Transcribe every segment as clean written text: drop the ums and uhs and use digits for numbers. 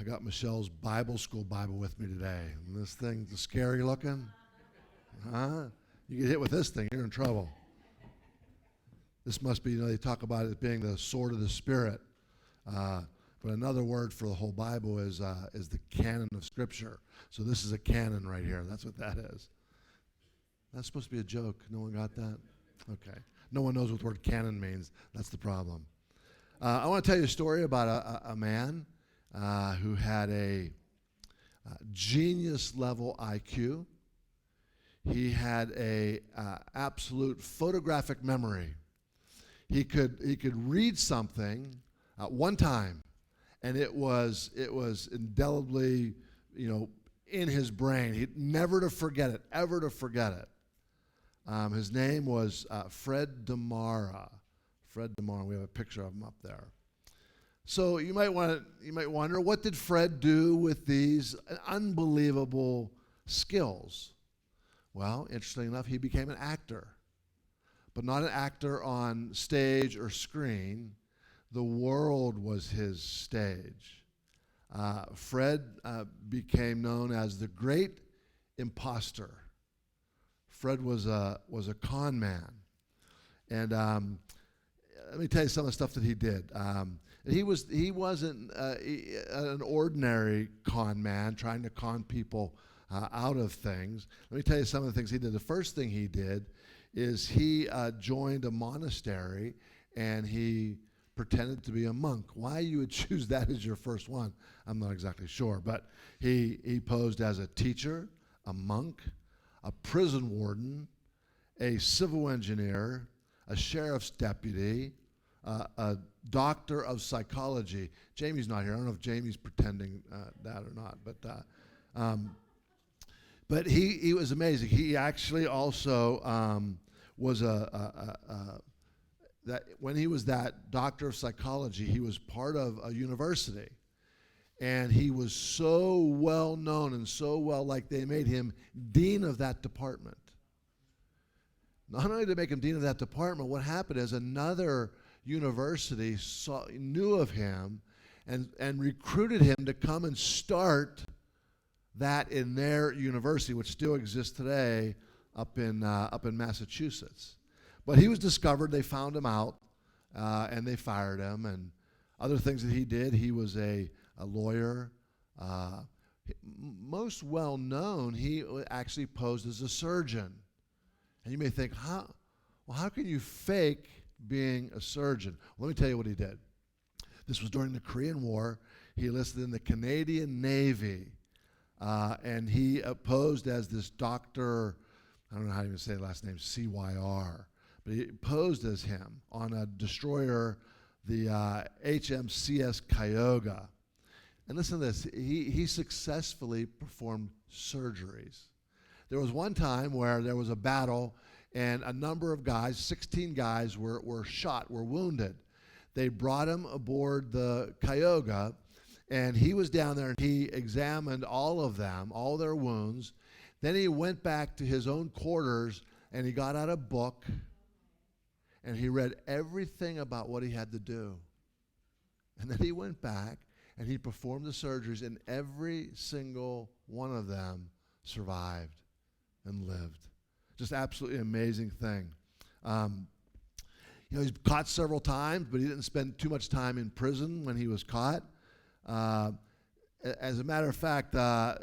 I got Michelle's Bible school Bible with me today. And this thing's scary looking. Huh? You get hit with this thing, you're in trouble. This must be, they talk about it being the sword of the Spirit. But another word for the whole Bible is the canon of Scripture. So this is a canon right here. That's what that is. That's supposed to be a joke. No one got that? Okay. No one knows what the word canon means. That's the problem. I want to tell you a story about a man who had a genius-level IQ. He had a absolute photographic memory. He could read something at one time, and it was indelibly, in his brain. He'd never to forget it, ever to forget it. His name was Fred DeMara. Fred DeMara. We have a picture of him up there. So you might wonder, what did Fred do with these unbelievable skills? Well, interestingly enough, he became an actor, but not an actor on stage or screen. The world was his stage. Fred became known as the great imposter. Fred was a con man. And let me tell you some of the stuff that he did. He wasn't an ordinary con man trying to con people out of things. Let me tell you some of the things he did. The first thing he did is he joined a monastery and he pretended to be a monk. Why you would choose that as your first one, I'm not exactly sure. But he posed as a teacher, a monk, a prison warden, a civil engineer, a sheriff's deputy, a doctor of psychology. Jamie's not here. I don't know if Jamie's pretending that or not, but he was amazing. He actually also was that when he was that doctor of psychology, he was part of a university, and he was so well known and so well liked they made him dean of that department. Not only to make him dean of that department, what happened is another university knew of him and recruited him to come and start that in their university, which still exists today up in Massachusetts. But he was discovered. They found him out, and they fired him. And other things that he did, he was a lawyer. Most well known, he actually posed as a surgeon. And you may think, how can you fake being a surgeon? Well, let me tell you what he did. This was during the Korean War. He enlisted in the Canadian Navy, and he posed as this doctor. I don't know how to even say the last name, CYR, but he posed as him on a destroyer, the HMCS Cuyahoga. And listen to this, he successfully performed surgeries. There was one time where there was a battle, and a number of guys, 16 guys, were shot, were wounded. They brought him aboard the Cuyahoga, and he was down there, and he examined all of them, all their wounds. Then he went back to his own quarters, and he got out a book, and he read everything about what he had to do. And then he went back, and he performed the surgeries, and every single one of them survived and lived. Just absolutely amazing thing. He's caught several times, but he didn't spend too much time in prison when he was caught. As a matter of fact,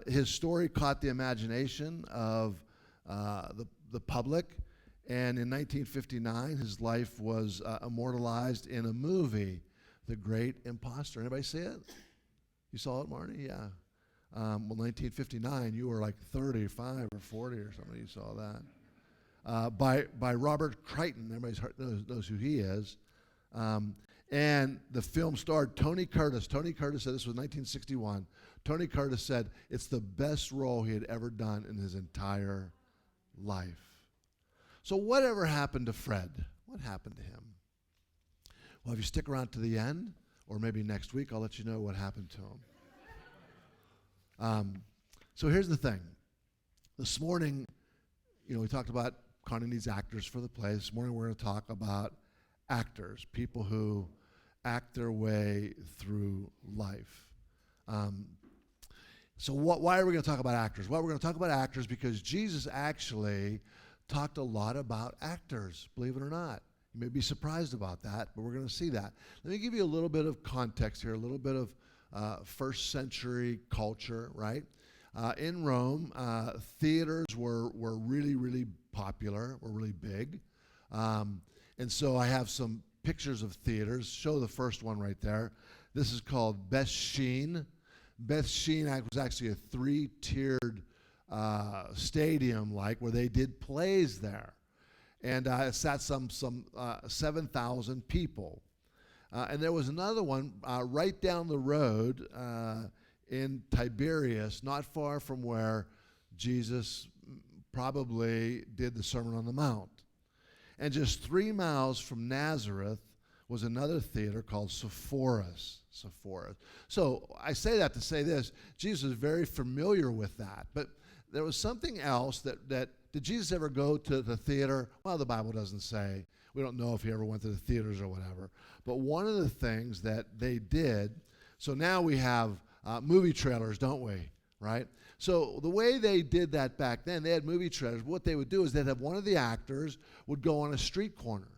his story caught the imagination of the public, and in 1959, his life was immortalized in a movie, The Great Imposter. Anybody see it? You saw it, Marty? Yeah. Well, 1959, you were like 35 or 40 or something. You saw that. By Robert Crichton. Everybody knows who he is. And the film starred Tony Curtis. Tony Curtis said, this was 1961. Tony Curtis said it's the best role he had ever done in his entire life. So whatever happened to Fred? What happened to him? Well, if you stick around to the end, or maybe next week, I'll let you know what happened to him. So here's the thing. This morning, we talked about Connie needs actors for the play. This morning we're going to talk about actors, people who act their way through life. Why are we going to talk about actors? Well, we're going to talk about actors because Jesus actually talked a lot about actors, believe it or not. You may be surprised about that, but we're going to see that. Let me give you a little bit of context here, a little bit of first century culture, right? In Rome, theaters were really, really popular, were really big. And so I have some pictures of theaters. Show the first one right there. This is called Beth Shean. Beth Shean was actually a three-tiered stadium, where they did plays there. And it sat some 7,000 people. And there was another one right down the road in Tiberias, not far from where Jesus probably did the Sermon on the Mount. And just 3 miles from Nazareth was another theater called Sepphoris. So I say that to say this. Jesus was very familiar with that. But there was something else that did Jesus ever go to the theater? Well, the Bible doesn't say. We don't know if he ever went to the theaters or whatever. But one of the things that they did, so now we have movie trailers, don't we? Right? So the way they did that back then, they had movie trailers. What they would do is they'd have one of the actors would go on a street corner.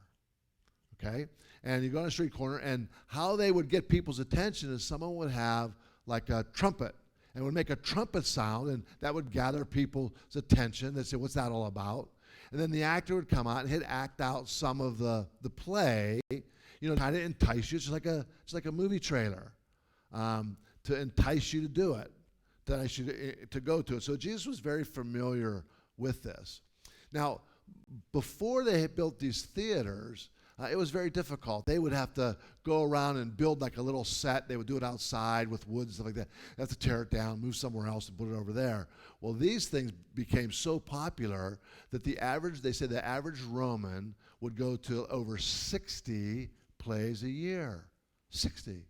Okay? And you go on a street corner, and how they would get people's attention is someone would have like a trumpet and would make a trumpet sound, and that would gather people's attention. They'd say, what's that all about? And then the actor would come out and he'd act out some of the play, trying to entice you. It's like a movie trailer to entice you to do it, to entice you to go to it. So Jesus was very familiar with this. Now, before they had built these theaters, it was very difficult. They would have to go around and build like a little set. They would do it outside with wood and stuff like that. They have to tear it down, move somewhere else, and put it over there. Well, these things became so popular that the average Roman would go to over 60 plays a year. 60.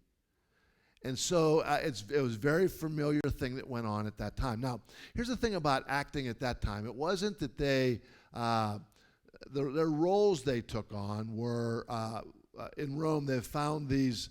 And so it was a very familiar thing that went on at that time. Now, here's the thing about acting at that time. It wasn't that they... their roles they took on were in Rome. They found these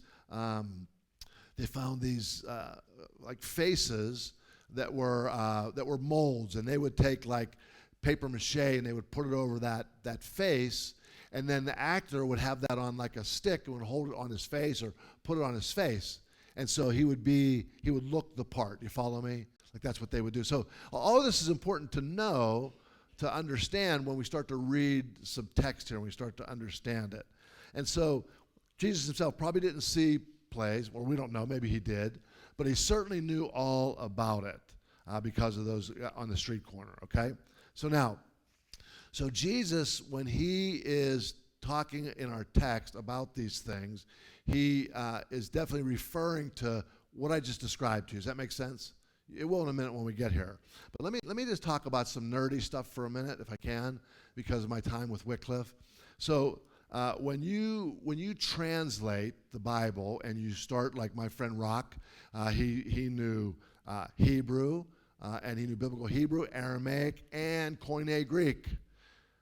like faces that were molds, and they would take like paper mache and they would put it over that face, and then the actor would have that on like a stick and would hold it on his face or put it on his face, and so he would look the part. You follow me? Like that's what they would do. So all of this is important to know, to understand when we start to read some text here and we start to understand it. And so Jesus himself probably didn't see plays, or we don't know, maybe he did, but he certainly knew all about it because of those on the street corner, okay? So Jesus, when he is talking in our text about these things, he is definitely referring to what I just described to you. Does that make sense? It will in a minute when we get here. But let me just talk about some nerdy stuff for a minute, if I can, because of my time with Wycliffe. So when you translate the Bible and you start like my friend Rock, he knew Hebrew, and he knew biblical Hebrew, Aramaic, and Koine Greek.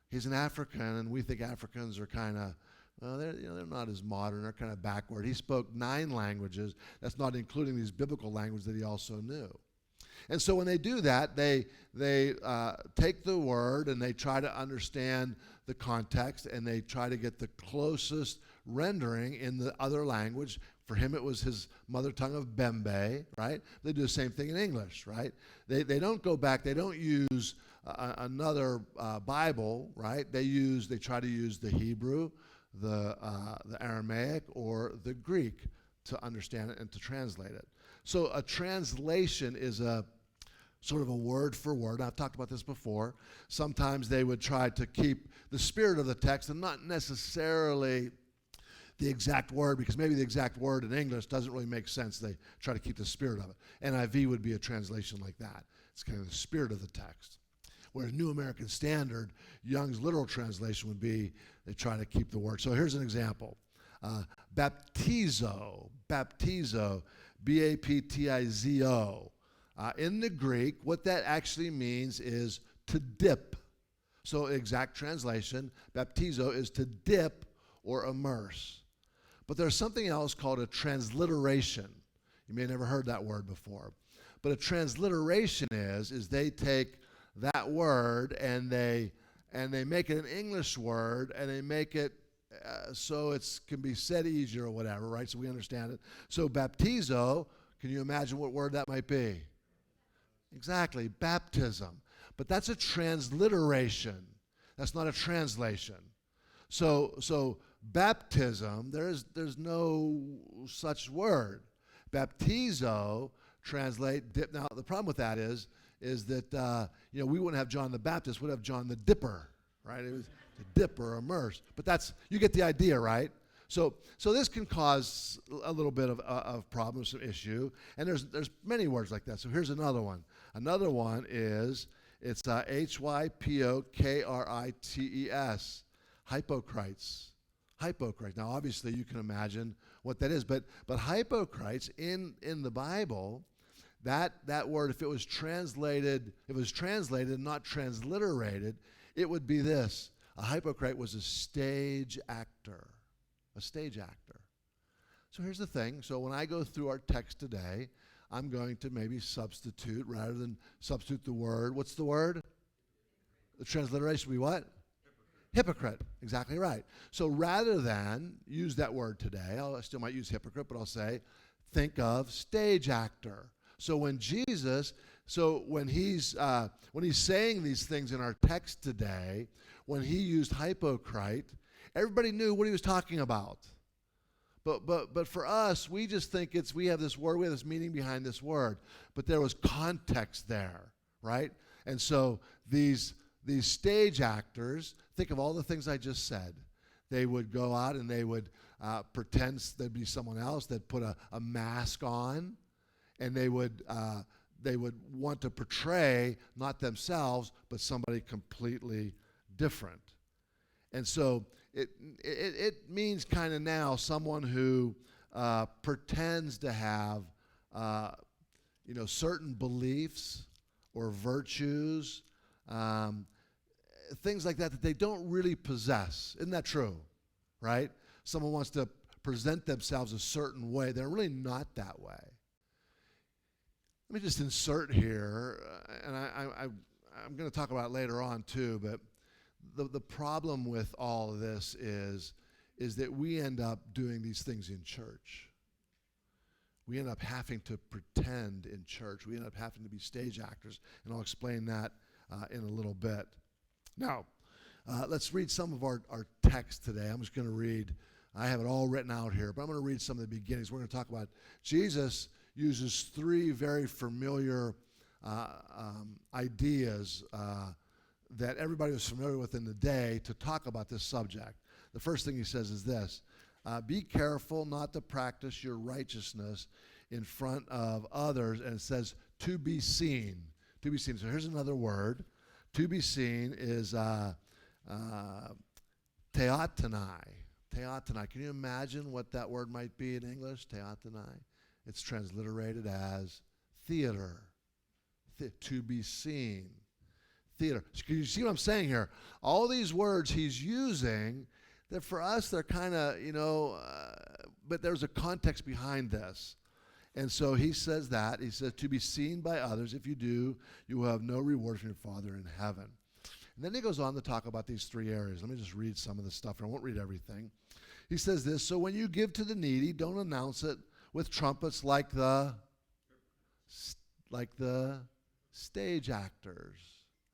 He's an African, and we think Africans are kind of, they're not as modern. They're kind of backward. He spoke 9 languages. That's not including these biblical languages that he also knew. And so when they do that, they take the word and they try to understand the context, and they try to get the closest rendering in the other language. For him, it was his mother tongue of Bembe, right? They do the same thing in English, right? They don't go back. They don't use another Bible, right? They try to use the Hebrew, the Aramaic, or the Greek to understand it and to translate it. So a translation is a sort of a word for word. I've talked about this before. Sometimes they would try to keep the spirit of the text and not necessarily the exact word, because maybe the exact word in English doesn't really make sense. They try to keep the spirit of it. NIV would be a translation like that. It's kind of the spirit of the text. Whereas New American Standard, Young's literal translation would be they try to keep the word. So here's an example. Baptizo, B-A-P-T-I-Z-O. In the Greek, what that actually means is to dip. So exact translation, baptizo, is to dip or immerse. But there's something else called a transliteration. You may have never heard that word before. But a transliteration is they take that word and they make it an English word, and they make it so it can be said easier or whatever, right? So we understand it. So baptizo, can you imagine what word that might be? Exactly, baptism. But that's a transliteration. That's not a translation. So baptism, there's no such word. Baptizo translate dip. Now the problem with that is that we wouldn't have John the Baptist, we'd have John the Dipper, right? It was the dip or immerse. But you get the idea, right? So this can cause a little bit of problems, some issue, and there's many words like that. So here's another one. Another one is it's Hypokrites, hypocrites. Hypocrites. Now obviously you can imagine what that is, but hypocrites in the Bible, that word, if it was translated, not transliterated, it would be this. A hypocrite was a stage actor. A stage actor. So here's the thing. So when I go through our text today, I'm going to maybe substitute, rather than substitute the word. What's the word? The transliteration would be what? Hypocrite. Exactly right. So rather than use that word today, I still might use hypocrite, but I'll say, think of stage actor. So when he's saying these things in our text today, when he used hypocrite, everybody knew what he was talking about. But for us, we just think we have this word, we have this meaning behind this word. But there was context there, right? And so these stage actors, think of all the things I just said. They would go out and they would pretend they'd be someone else. They'd put a mask on, and they would want to portray not themselves, but somebody completely different. And so it means kind of now someone who pretends to have certain beliefs or virtues, things like that they don't really possess. Isn't that true? Right? Someone wants to present themselves a certain way. They're really not that way. Let me just insert here, and I'm going to talk about it later on too, but the problem with all of this is that we end up doing these things in church. We end up having to pretend in church. We end up having to be stage actors, and I'll explain that in a little bit. Now, let's read some of our text today. I'm just going to read. I have it all written out here, but I'm going to read some of the beginnings. We're going to talk about Jesus uses three very familiar ideas that everybody was familiar with in the day to talk about this subject. The first thing he says is this: be careful not to practice your righteousness in front of others. And it says to be seen. To be seen. So here's another word. To be seen is theotonai. Theotonai. Can you imagine what that word might be in English? Theotonai. It's transliterated as theater. To be seen. Theater. Can you see what I'm saying here? All these words he's using, that for us they're kind of, but there's a context behind this. And so he says that. He says, to be seen by others. If you do, you will have no reward from your Father in heaven. And then he goes on to talk about these three areas. Let me just read some of the stuff, and I won't read everything. He says this: so when you give to the needy, don't announce it with trumpets like the stage actors,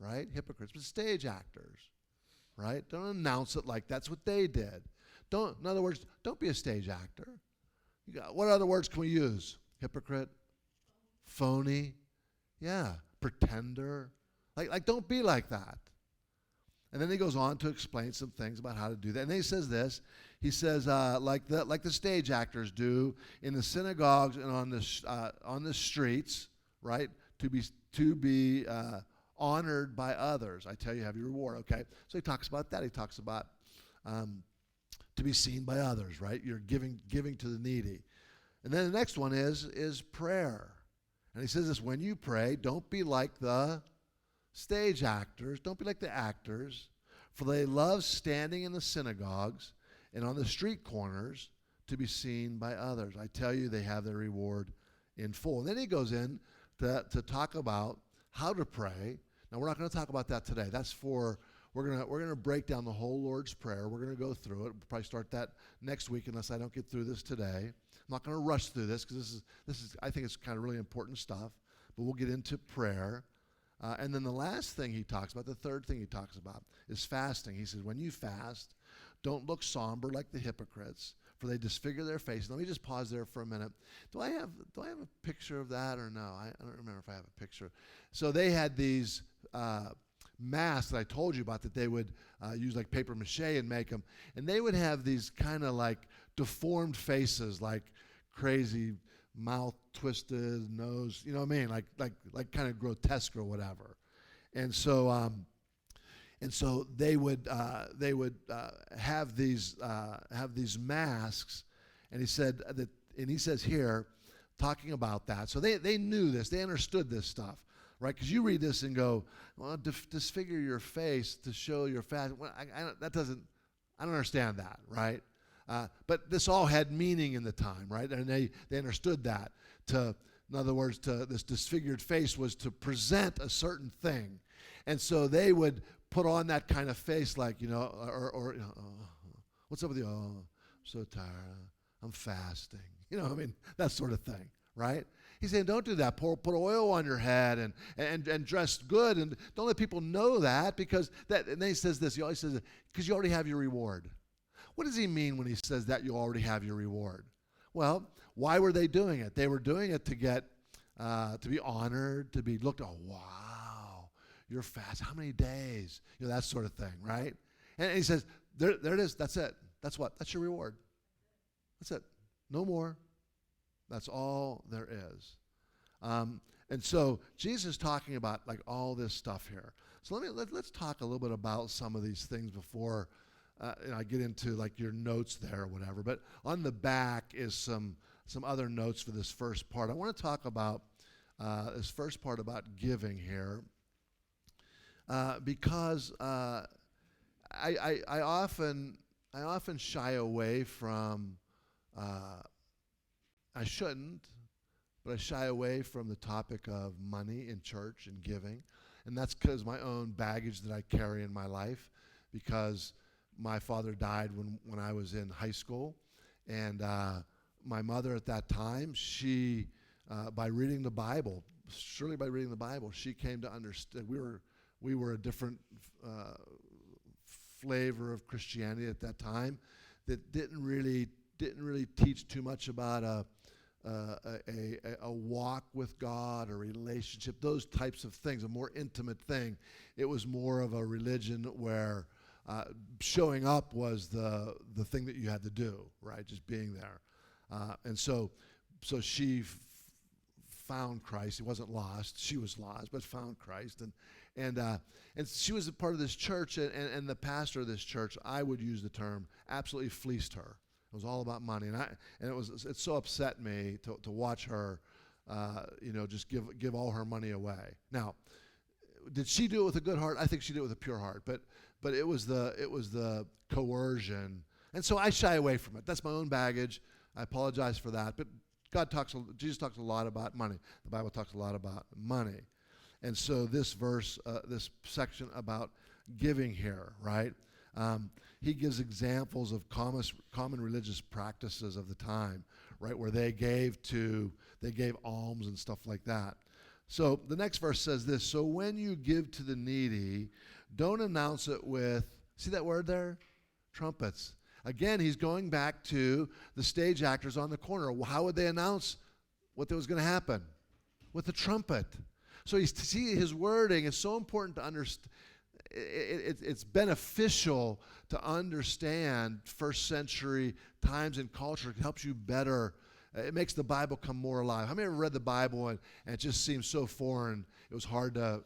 right? Hypocrites, but stage actors, right? Don't announce it like that's what they did. In other words, don't be a stage actor. What other words can we use? Hypocrite, phony, pretender. Like don't be like that. And then he goes on to explain some things about how to do that. And then he says this. He says, like the stage actors do in the synagogues and on the streets, right? To be honored by others. I tell you, have your reward. Okay. So he talks about that. He talks about to be seen by others, right? You're giving to the needy. And then the next one is prayer. And he says this: when you pray, don't be like the stage actors. Don't be like the actors, for they love standing in the synagogues and on the street corners to be seen by others. I tell you, they have their reward in full. And then he goes in to talk about how to pray. Now, we're not going to talk about that today. That's for, we're going to break down the whole Lord's Prayer. We're going to go through it. We'll probably start that next week unless I don't get through this today. I'm not going to rush through this because this is I think it's kind of really important stuff. But we'll get into prayer. And then the last thing he talks about, the third thing he talks about, is fasting. He says, when you fast, don't look somber like the hypocrites, for they disfigure their faces. Let me just pause there for a minute. Do I have a picture of that or no? I don't remember if I have a picture. So they had these masks that I told you about that they would use like paper mache and make them. And they would have these kind of like deformed faces, like crazy mouth twisted, nose, you know what I mean? Like kind of grotesque or whatever. And so they would have these masks, and he said that, and he says here, talking about that. So they knew this, they understood this stuff, right? Because you read this and go, well, disfigure your face to show your fast. Well, I don't understand that, right? But this all had meaning in the time, right? And they understood that. In other words, this disfigured face was to present a certain thing, and so they would put on that kind of face, like, you know, or you know, what's up with you? Oh, I'm so tired. I'm fasting. You know, I mean, that sort of thing, right? He's saying, don't do that. Put oil on your head and dress good, and don't let people know that, because that. And then he says this. He always says, because you already have your reward. What does he mean when he says that you already have your reward? Well, why were they doing it? They were doing it to get to be honored, to be looked at. Oh, wow, you're fast. How many days? You know, that sort of thing, right? And he says, there it is. That's it. That's what? That's your reward. That's it. No more. That's all there is. And so Jesus is talking about like all this stuff here. So let's talk a little bit about some of these things before I get into like your notes there or whatever. But on the back is some other notes for this first part. I want to talk about this first part about giving here, because I often shy away from. I shouldn't, but I shy away from the topic of money in church and giving, and that's because my own baggage that I carry in my life, because my father died when I was in high school, and my mother at that time, she, by reading the Bible, surely by reading the Bible, she came to understand. We were a different flavor of Christianity at that time that didn't really teach too much about a walk with God, a relationship, those types of things, a more intimate thing. It was more of a religion where showing up was the thing that you had to do, right? Just being there. And so she found Christ. He wasn't lost. She was lost, but found Christ. And she was a part of this church, and the pastor of this church, I would use the term, absolutely fleeced her. It was all about money, and it so upset me to watch her, just give all her money away. Now, did she do it with a good heart? I think she did it with a pure heart, but it was the coercion, and so I shy away from it. That's my own baggage. I apologize for that, but Jesus talks a lot about money. The Bible talks a lot about money, and so this verse, this section about giving here, right? He gives examples of common religious practices of the time, right, where they gave alms and stuff like that. So the next verse says this: so when you give to the needy, don't announce it with, see that word there? Trumpets. Again, he's going back to the stage actors on the corner. How would they announce what was going to happen? With a trumpet. So his wording is so important to understand. It's beneficial to understand first century times and culture. It helps you better. It makes the Bible come more alive. How many ever read the Bible and it just seems so foreign, it was hard to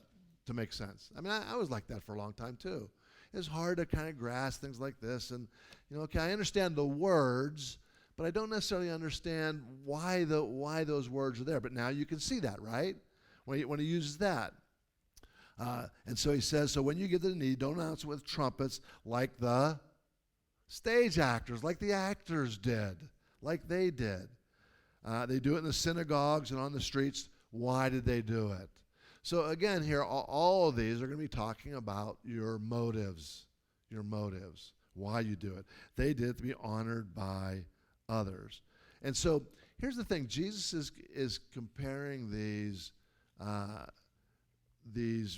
make sense? I mean, I was like that for a long time too. It was hard to kind of grasp things like this. And, okay, I understand the words, but I don't necessarily understand why those words are there. But now you can see that, right? When he uses that. And so he says, so when you give to the needy, don't announce it with trumpets like the stage actors, like the actors did, like they did. They do it in the synagogues and on the streets. Why did they do it? So again, here, all of these are going to be talking about your motives, why you do it. They did it to be honored by others. And so here's the thing. Jesus is comparing these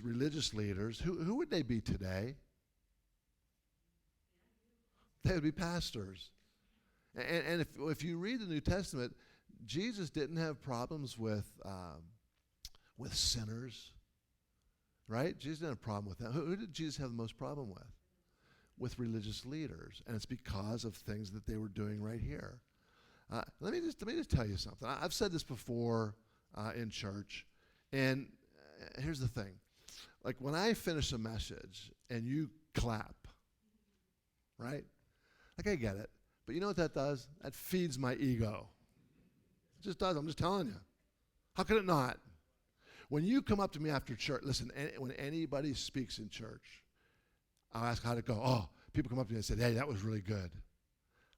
religious leaders. Who would they be today? They would be pastors. And if you read the New Testament, Jesus didn't have problems with sinners, right? Jesus didn't have a problem with that. Who did Jesus have the most problem with? With religious leaders, and it's because of things that they were doing right here. Let me just tell you something. I've said this before in church, and here's the thing. Like when I finish a message and you clap, right? Like I get it, but you know what that does? That feeds my ego. It just does. I'm just telling you. How could it not? When you come up to me after church, listen, when anybody speaks in church, I'll ask how'd it go. Oh, people come up to me and say, hey, that was really good.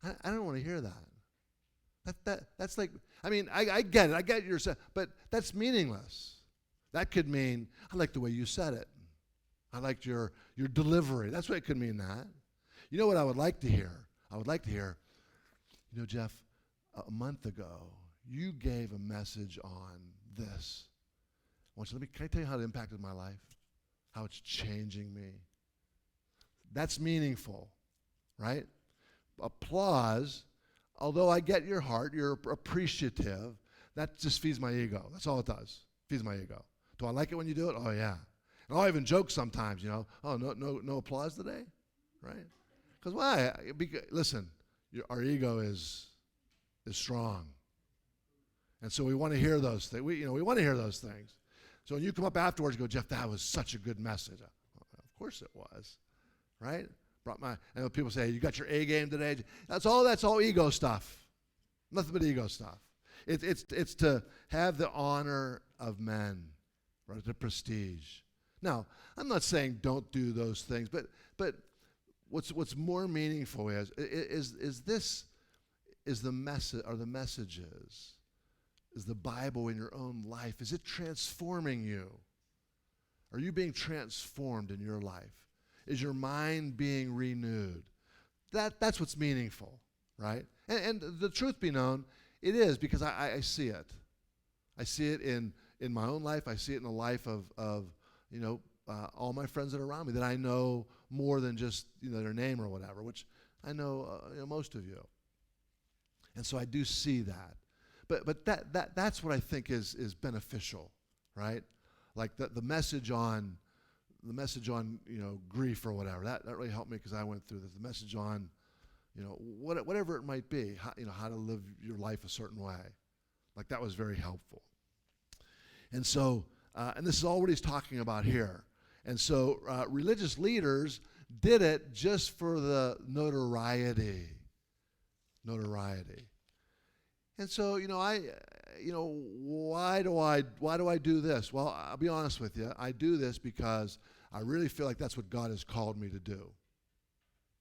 I don't want to hear that. That's like, I mean, I get it. I get your, but that's meaningless. That could mean, I like the way you said it. I liked your delivery. That's what it could mean that. You know what I would like to hear? I would like to hear, you know, Jeff, a month ago, you gave a message on this. Can I tell you how it impacted my life? How it's changing me? That's meaningful, right? Applause, although I get your heart, you're appreciative, that just feeds my ego. That's all it does. Feeds my ego. Do I like it when you do it? Oh, yeah. And I'll even joke sometimes, you know, oh, no applause today, right? Because why? Listen, our ego is strong. And so we want to hear those things. We want to hear those things. So when you come up afterwards, you go, Jeff, that was such a good message. Of course it was, right? And people say, you got your A game today. That's all ego stuff. Nothing but ego stuff. It's to have the honor of men, right? The prestige. Now, I'm not saying don't do those things, but what's more meaningful is the message or the messages. Is the Bible in your own life? Is it transforming you? Are you being transformed in your life? Is your mind being renewed? That's what's meaningful, right? And the truth be known, it is because I see it. I see it in my own life. I see it in the life of all my friends that are around me that I know more than just their name or whatever, which I know most of you. And so I do see that. But that's what I think is beneficial, right? Like the message on grief or whatever. That really helped me because I went through this. The message on whatever it might be, how to live your life a certain way. Like that was very helpful. And so and this is all what he's talking about here. And so religious leaders did it just for the notoriety. And so, why do I do this? Well, I'll be honest with you. I do this because I really feel like that's what God has called me to do.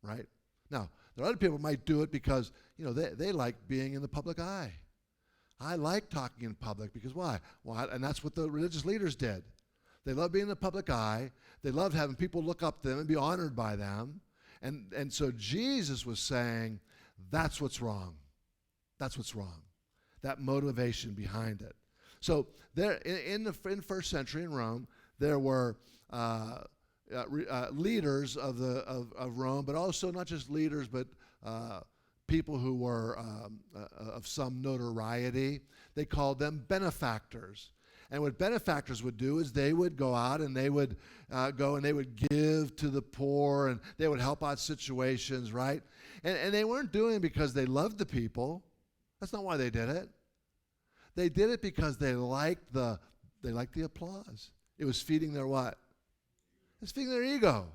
Right? Now, there are other people who might do it because, they like being in the public eye. I like talking in public because why? Well, and that's what the religious leaders did. They loved being in the public eye. They loved having people look up to them and be honored by them. And so Jesus was saying, that's what's wrong. That's what's wrong. That motivation behind it. So there, in first century in Rome, there were leaders of Rome, but also not just leaders, but people who were of some notoriety. They called them benefactors. And what benefactors would do is they would go out and they would go and they would give to the poor and they would help out situations, right? And they weren't doing it because they loved the people. That's not why they did it. They did it because they liked the applause. It was feeding their what? It's feeding their ego.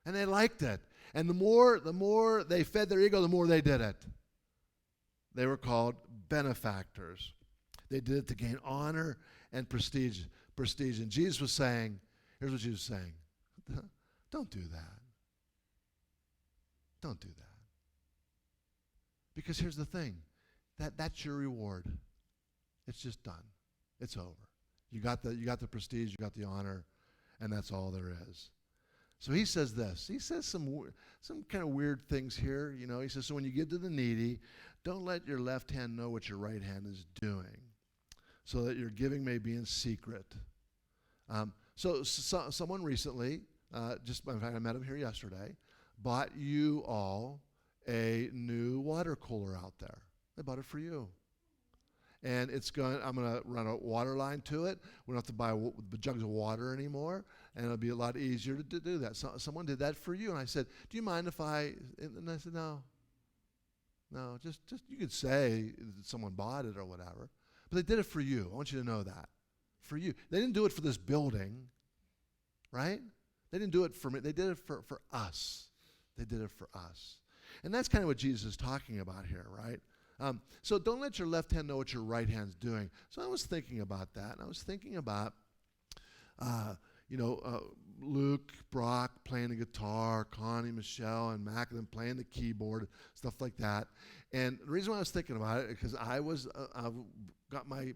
And they liked it. And the more they fed their ego, the more they did it. They were called benefactors. They did it to gain honor and prestige. And Jesus was saying, here's what Jesus was saying. Don't do that. Don't do that. Because here's the thing. that's your reward. It's just done. It's over. You got the prestige, you got the honor, and that's all there is. So he says this. He says some kind of weird things here. He says, so when you give to the needy, don't let your left hand know what your right hand is doing, so that your giving may be in secret. So someone recently, in fact, I met him here yesterday, bought you all a new water cooler out there. They bought it for you. And I'm going to run a water line to it. We don't have to buy jugs of water anymore, and it'll be a lot easier to do that. So someone did that for you, and I said, do you mind if and I said, no, just you could say that someone bought it or whatever, but they did it for you. I want you to know that. For you. They didn't do it for this building, right? They didn't do it for me. They did it for us. They did it for us. And that's kind of what Jesus is talking about here, right? So don't let your left hand know what your right hand's doing. So I was thinking about that, and I was thinking about, Luke, Brock playing the guitar, Connie, Michelle, and Mac, and them playing the keyboard, stuff like that. And the reason why I was thinking about it is because I got my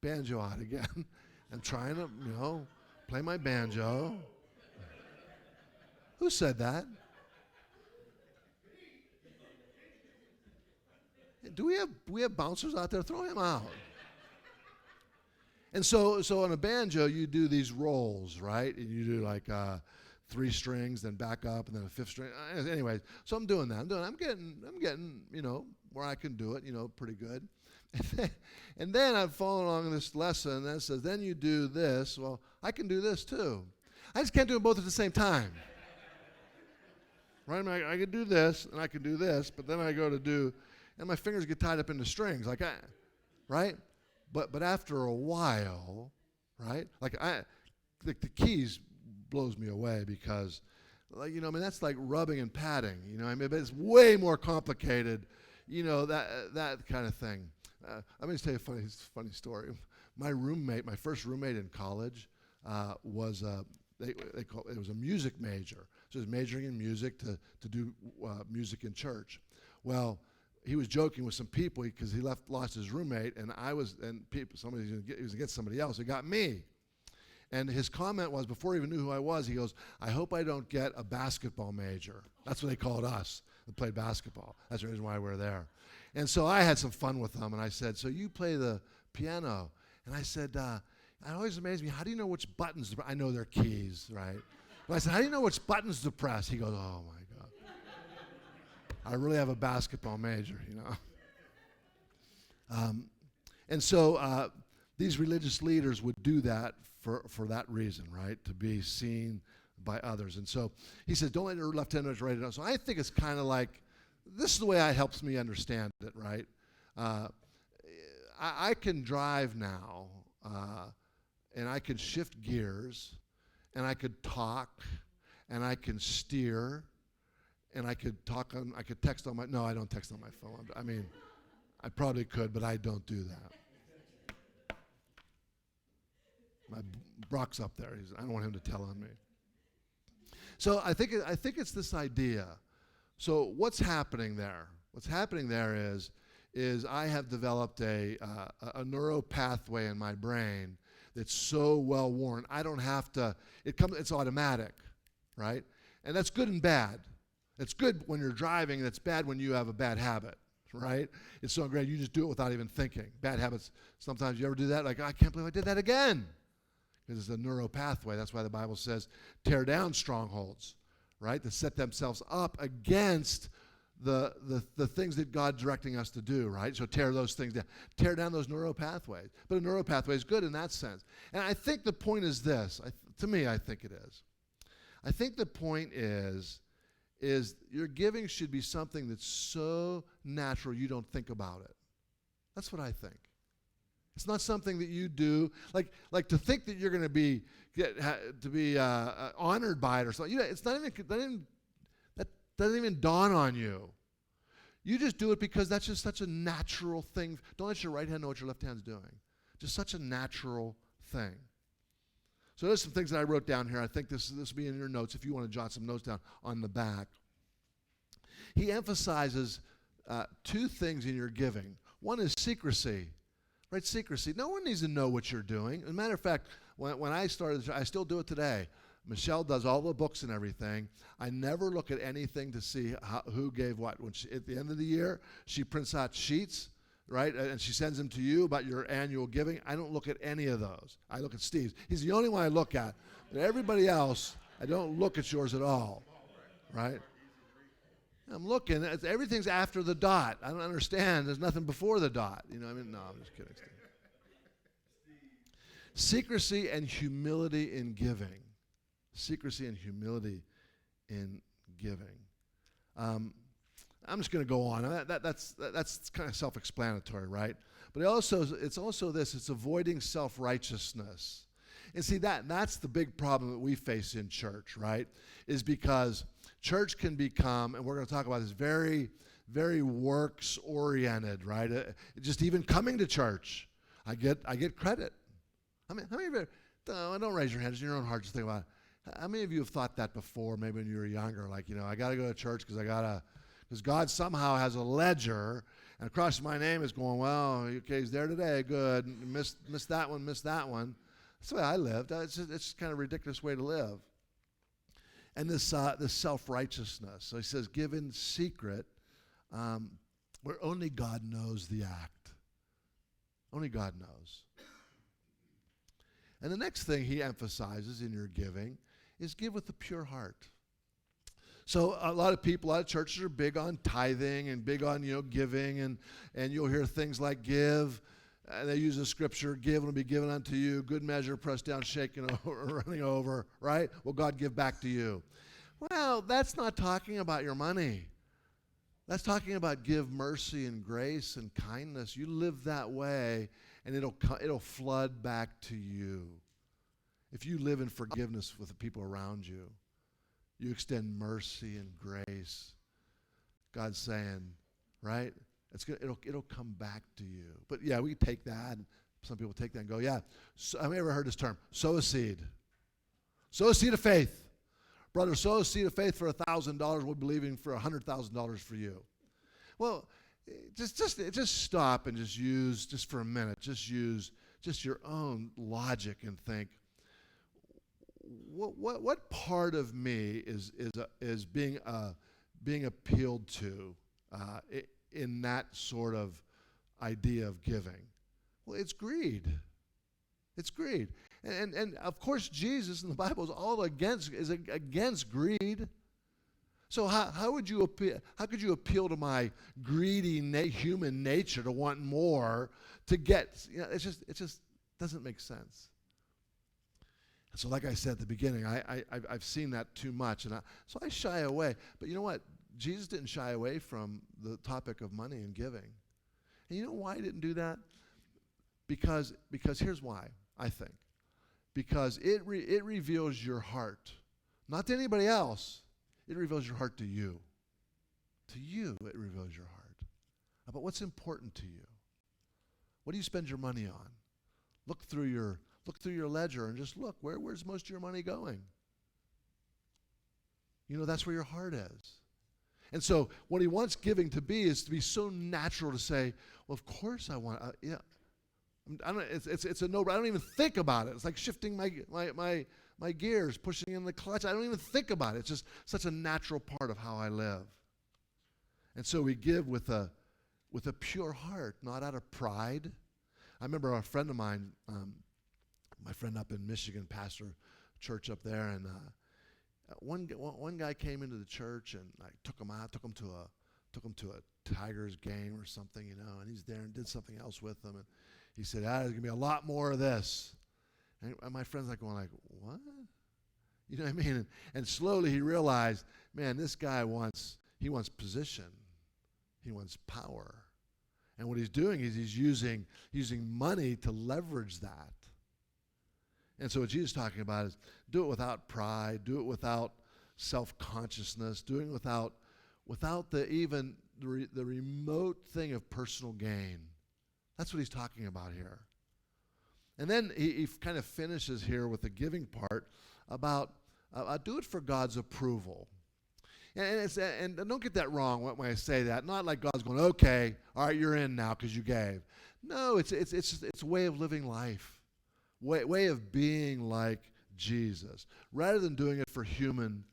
banjo out again and trying to, play my banjo. Who said that? Do we have bouncers out there? Throw him out. And so on a banjo, you do these rolls, right? And you do like 3 strings, then back up, and then a 5th string. Anyway, so I'm doing that. I'm getting, where I can do it, pretty good. And then I've followed along in this lesson that says, then you do this. Well, I can do this too. I just can't do them both at the same time. Right? I can do this, and I can do this, but then I go to do, and my fingers get tied up into strings, right? But after a while, right? The keys blows me away because, that's like rubbing and patting. But it's way more complicated. That kind of thing. I'm going to tell you a funny story. My first roommate in college, was it was a music major. So he was majoring in music to do music in church. Well, he was joking with some people because he lost his roommate, and he was going to get somebody else. He got me. And his comment was, before he even knew who I was, he goes, I hope I don't get a basketball major. That's what they called us that played basketball. That's the reason why we're there. And so I had some fun with them, and I said, so you play the piano. And I said, it always amazed me, how do you know which buttons to press? I know their keys, right? But I said, how do you know which buttons to press? He goes, oh, my God. I really have a basketball major, And so these religious leaders would do that for that reason, right? To be seen by others. And so he says, don't let your left hand know what your right hand. So I think it's kind of like, this is the way it helps me understand it, right? I can drive now, and I can shift gears, and I could talk, and I can steer, and I could text on no, I don't text on my phone. I mean, I probably could, but I don't do that. Brock's up there. I don't want him to tell on me. So I think it's this idea. So what's happening there? What's happening there is I have developed a neuro pathway in my brain that's so well worn. I don't have to. It's automatic, right? And that's good and bad. It's good when you're driving, and it's bad when you have a bad habit, right? It's so great you just do it without even thinking. Bad habits, sometimes you ever do that? Like, I can't believe I did that again. Because it's a neuro pathway. That's why the Bible says tear down strongholds, right? To set themselves up against the things that God's directing us to do, right? So tear those things down. Tear down those neuro pathways. But a neuro pathway is good in that sense. And I think the point is this. To me, I think it is. I think the point is your giving should be something that's so natural you don't think about it. That's what I think. It's not something that you do, like to think that you're going to be honored by it or something. It's not even that doesn't even dawn on you. You just do it because that's just such a natural thing. Don't let your right hand know what your left hand's doing. Just such a natural thing. So there's some things that I wrote down here. I think this will be in your notes if you want to jot some notes down on the back. He emphasizes two things in your giving. One is secrecy, right? Secrecy. No one needs to know what you're doing. As a matter of fact, when I started, I still do it today. Michelle does all the books and everything. I never look at anything to see who gave what. At the end of the year, she prints out sheets, right? And she sends them to you about your annual giving. I don't look at any of those. I look at Steve's. He's the only one I look at. But everybody else, I don't look at yours at all, right? I'm looking. Everything's after the dot. I don't understand. There's nothing before the dot. You know what I mean? No, I'm just kidding, Steve. Secrecy and humility in giving. Secrecy and humility in giving. I'm just going to go on. That's kind of self-explanatory, right? But it's also this. It's avoiding self-righteousnness. And see, that's the big problem that we face in church, right? Is because church can become, and we're going to talk about this, very, very works-oriented, right? Just even coming to church, I get credit. How many of you? Don't raise your hands in your own heart. Just think about it. How many of you have thought that before, maybe when you were younger? Like, I got to go to church because God somehow has a ledger, and across my name is going, well, okay, he's there today, good. Missed that one, missed that one. That's the way I lived. It's just kind of a ridiculous way to live. And this self-righteousness. So he says, give in secret, where only God knows the act. Only God knows. And the next thing he emphasizes in your giving is give with a pure heart. So a lot of churches are big on tithing and big on, giving, and you'll hear things like give. They use the scripture, give and it'll be given unto you, good measure, pressed down, shaken over, running over, right? Will God give back to you? Well, that's not talking about your money. That's talking about give mercy and grace and kindness. You live that way, and it'll flood back to you. If you live in forgiveness with the people around you, you extend mercy and grace. God's saying, right? It'll come back to you. But yeah, we take that. Some people take that and go, yeah. So, have you ever heard this term? Sow a seed. Sow a seed of faith. Brother, sow a seed of faith for $1,000. We're believing for $100,000 for you. Well, just stop and just for a minute, use your own logic and think, what part of me is being appealed to in that sort of idea of giving? Well, it's greed. It's greed. And of course, Jesus in the Bible is all against greed. So how could you appeal to my greedy human nature to want more, to get, it just doesn't make sense. And so like I said at the beginning, I've seen that too much, and so I shy away. But you know what? Jesus didn't shy away from the topic of money and giving. And you know why he didn't do that? Because here's why, I think. Because it reveals your heart. Not to anybody else. It reveals your heart to you. To you, it reveals your heart. About what's important to you. What do you spend your money on? Look through your ledger and just look, where's most of your money going? That's where your heart is. And so what he wants giving to be is to be so natural to say, well, of course I want, yeah. It's a no, I don't even think about it. It's like shifting my gears, pushing in the clutch. I don't even think about it. It's just such a natural part of how I live. And so we give with a pure heart, not out of pride. I remember a friend of mine, my friend up in Michigan, pastor church up there, and one guy came into the church, and I took him to a Tigers game or something, and he's there and did something else with them, and he said, there's going to be a lot more of this. And my friend's like going like, what? You know what I mean? And slowly he realized, man, this guy wants position. He wants power. And what he's doing is he's using money to leverage that. And so what Jesus is talking about is do it without pride, do it without self-consciousness, doing it without the remote thing of personal gain. That's what he's talking about here. And then he kind of finishes here with the giving part about do it for God's approval. And don't get that wrong when I say that. Not like God's going, okay, all right, you're in now because you gave. No, it's a way of living life, way of being like Jesus, rather than doing it for human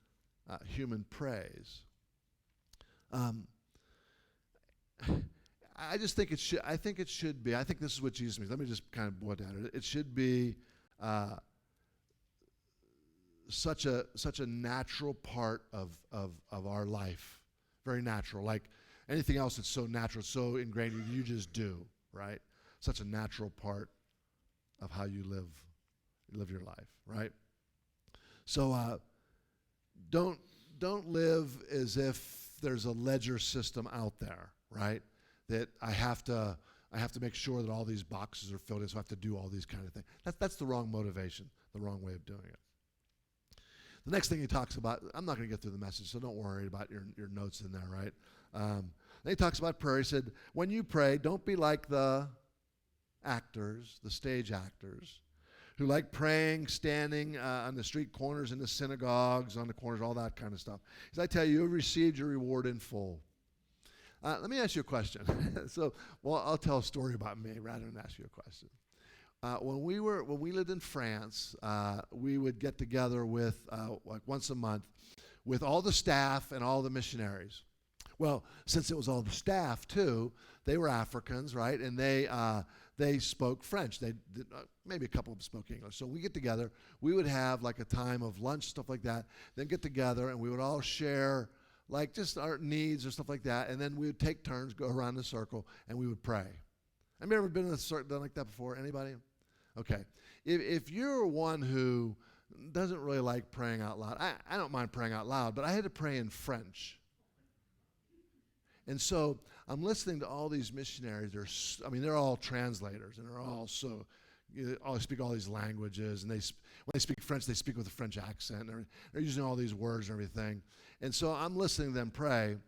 praise. I just think it should. I think it should be. I think this is what Jesus means. Let me just kind of boil down. It should be such a natural part of our life, very natural. Like anything else that's so natural, so ingrained, you just do, right? Such a natural part of how you live your life, right? So don't live as if there's a ledger system out there, right? That I have to make sure that all these boxes are filled in, so I have to do all these kind of things. That's the wrong motivation, the wrong way of doing it. The next thing he talks about, I'm not going to get through the message, so don't worry about your notes in there, right? Then he talks about prayer. He said, when you pray, don't be like the actors, the stage actors, who like praying, standing on the street corners, in the synagogues, on the corners, all that kind of stuff. He said, I tell you, you have received your reward in full. Let me ask you a question. I'll tell a story about me rather than ask you a question. When we lived in France, we would get together with like once a month with all the staff and all the missionaries. Well, since it was all the staff too, they were Africans, right? And they spoke French. Maybe a couple of them spoke English. So we get together. We would have like a time of lunch, stuff like that. Then get together and we would all share like just our needs or stuff like that, and then we would take turns, go around the circle, and we would pray. Have you ever been in a circle done like that before? Anybody? Okay. If you're one who doesn't really like praying out loud, I don't mind praying out loud, but I had to pray in French. And so I'm listening to all these missionaries. They're all translators, and they're all so, all speak all these languages, and when they speak French, they speak with a French accent. And they're using all these words and everything. And so I'm listening to them pray.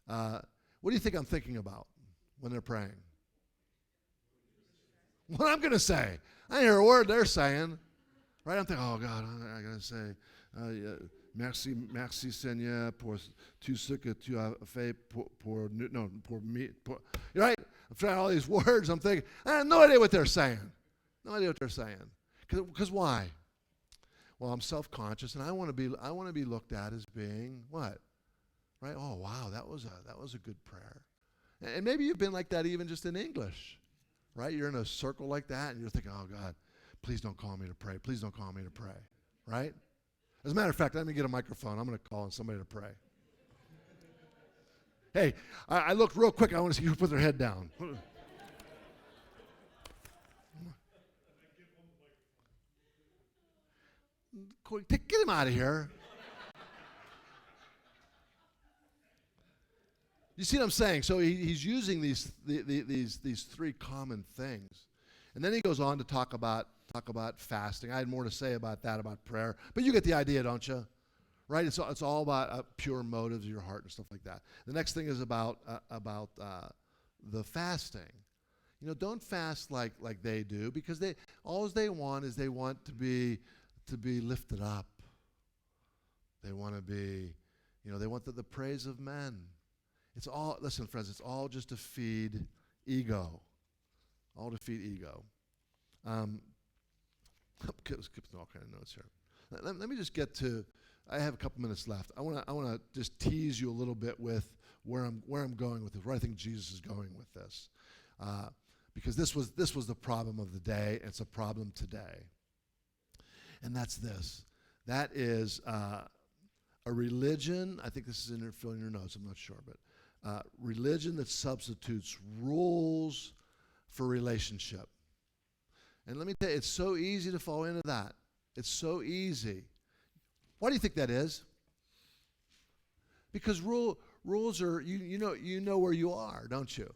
What do you think I'm thinking about when they're praying? What I'm going to say. I hear a word they're saying. Right? I'm thinking, oh, God, I got to say, merci Seigneur pour tout ce que tu as fait pour me. Right? I'm trying all these words. I'm thinking, I have no idea what they're saying. No idea what they're saying. Because why? Well, I'm self-conscious, and I want to be looked at as being what? Right? Oh, wow, that was a good prayer. And maybe you've been like that even just in English, right? You're in a circle like that, and you're thinking, oh, God, please don't call me to pray. Please don't call me to pray, right? As a matter of fact, let me get a microphone. I'm going to call on somebody to pray. Hey, I looked real quick. I want to see who put their head down. Get him out of here. You see what I'm saying? So he's using these three common things. And then he goes on to talk about fasting. I had more to say about that, about prayer. But you get the idea, don't you? Right? It's all about pure motives of your heart and stuff like that. The next thing is about the fasting. Don't fast like they do, because all they want is they want to be lifted up. They want to be, they want the praise of men. Listen, friends, it's all just to feed ego. All to feed ego. I'm skipping all kind of notes here. Let me just get to, I have a couple minutes left. I want to just tease you a little bit with where I'm going with this, where I think Jesus is going with this. Because this was the problem of the day, and it's a problem today. And that's this. That is a religion, I think this is filling your notes, I'm not sure, but religion that substitutes rules for relationship. And let me tell you, it's so easy to fall into that. It's so easy. Why do you think that is? Because rules are, you know where you are, don't you?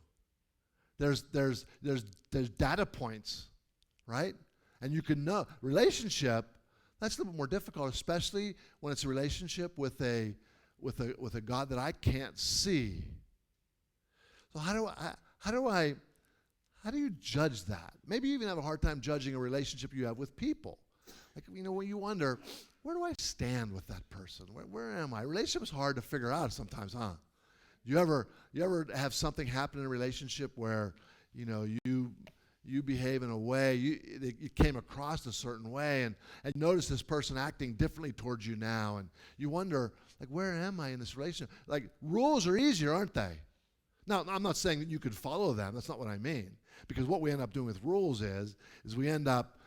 There's data points, right? And you can know. Relationship, that's a little bit more difficult, especially when it's a relationship with a God that I can't see. So how do you judge that? Maybe you even have a hard time judging a relationship you have with people. Like, when you wonder, where do I stand with that person? Where am I? Relationship is hard to figure out sometimes, huh? You ever have something happen in a relationship where, you behave in a way, you came across a certain way, and notice this person acting differently towards you now, and you wonder, like, where am I in this relationship? Like, rules are easier, aren't they? Now, I'm not saying that you could follow them. That's not what I mean. Because what we end up doing with rules is we end up,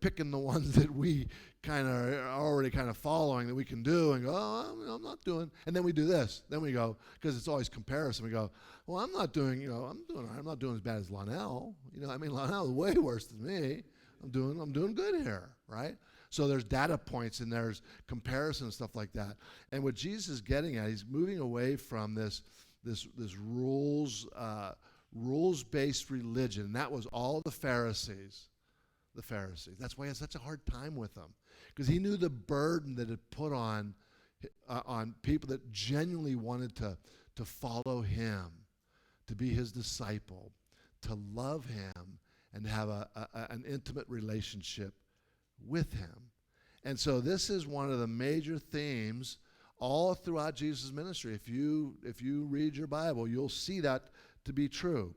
picking the ones that we kind of are already kind of following that we can do and go, oh, I'm not doing. And then we do this. Then we go, because it's always comparison. We go, well, I'm not doing, I'm not doing as bad as Lonell. Lonell is way worse than me. I'm doing good here, right? So there's data points and there's comparison and stuff like that. And what Jesus is getting at, he's moving away from this rules-based religion. And that was all the Pharisees. That's why he had such a hard time with them, because he knew the burden that it put on people that genuinely wanted to follow him, to be his disciple, to love him, and have an intimate relationship with him. And so this is one of the major themes all throughout Jesus' ministry. If you read your Bible, you'll see that to be true.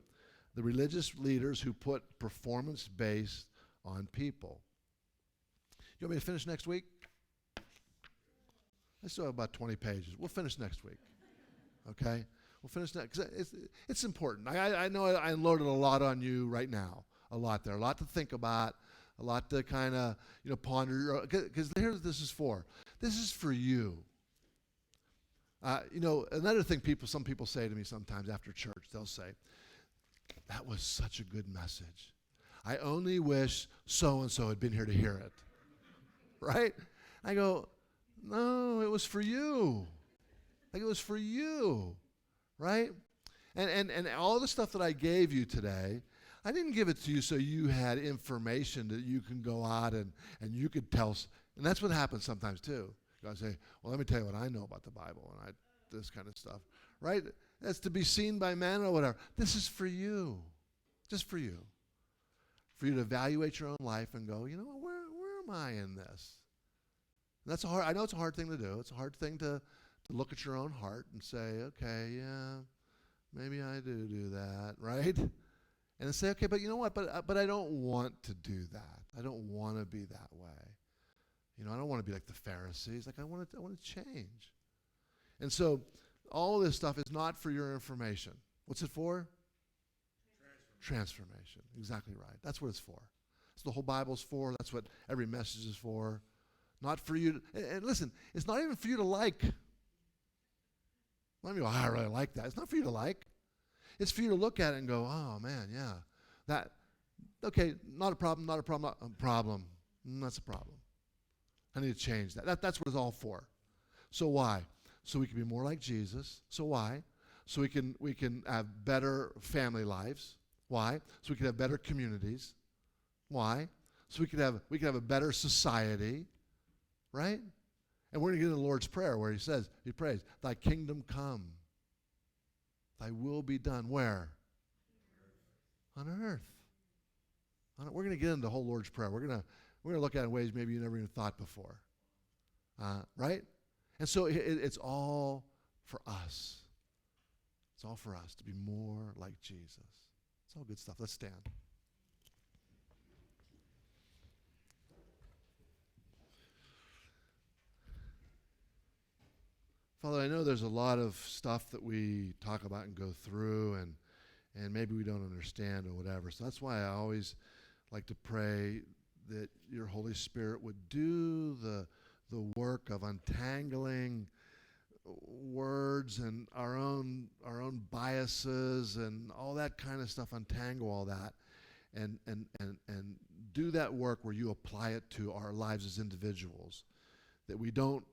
The religious leaders who put performance-based on people. You want me to finish next week? I still have about 20 pages. We'll finish next week. Okay? We'll finish next, because it's important. I know I unloaded a lot on you right now. A lot there. A lot to think about. A lot to kind of, ponder. Because here's what this is for. This is for you. Another thing some people say to me sometimes after church, they'll say, that was such a good message. I only wish so-and-so had been here to hear it. Right? I go, no, it was for you. Like, it was for you. Right? And all the stuff that I gave you today, I didn't give it to you so you had information that you can go out and you could tell. And that's what happens sometimes too. I say, well, let me tell you what I know about the Bible and this kind of stuff. Right? That's to be seen by man or whatever. This is for you. Just for you. For you to evaluate your own life and go, where am I in this? And I know it's a hard thing to do. It's a hard thing to look at your own heart and say, okay, yeah, maybe I do that, right? And then say, okay, but you know what? But I don't want to do that. I don't want to be that way. I don't want to be like the Pharisees. Like, I want to change. And so all this stuff is not for your information. What's it for? Transformation. Exactly right. That's what it's for. That's what the whole Bible's for. That's what every message is for. Not for you and listen, it's not even for you to like. Let me go, I really like that. It's not for you to like. It's for you to look at it and go, oh man, yeah. Okay, not a problem. That's a problem. I need to change that. That's what it's all for. So why? So we can be more like Jesus. So why? So we can have better family lives. Why? So we can have better communities. Why? So we can have a better society, right? And we're going to get into the Lord's Prayer where he prays, thy kingdom come, thy will be done. Where? On earth. We're going to get into the whole Lord's Prayer. We're going to look at it in ways maybe you never even thought before, right? And so it's all for us. It's all for us to be more like Jesus. It's all good stuff. Let's stand. Father, I know there's a lot of stuff that we talk about and go through, and maybe we don't understand or whatever. So that's why I always like to pray that your Holy Spirit would do the work of untangling words and our own biases and all that kind of stuff, untangle all that and do that work where you apply it to our lives as individuals, that we don't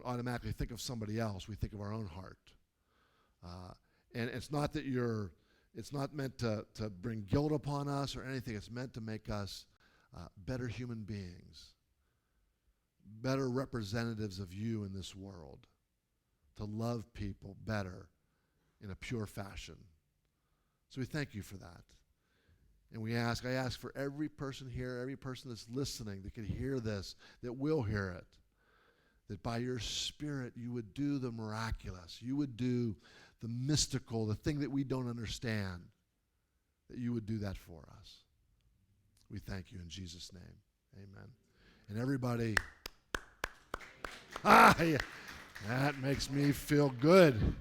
automatically think of somebody else, we think of our own heart. And it's not that it's not meant to bring guilt upon us or anything. It's meant to make us better human beings, better representatives of you in this world, to love people better in a pure fashion. So we thank you for that. And I ask for every person here, every person that's listening that can hear this, that will hear it, that by your Spirit you would do the miraculous. You would do the mystical, the thing that we don't understand, that you would do that for us. We thank you in Jesus' name. Amen. And everybody, yeah, that makes me feel good.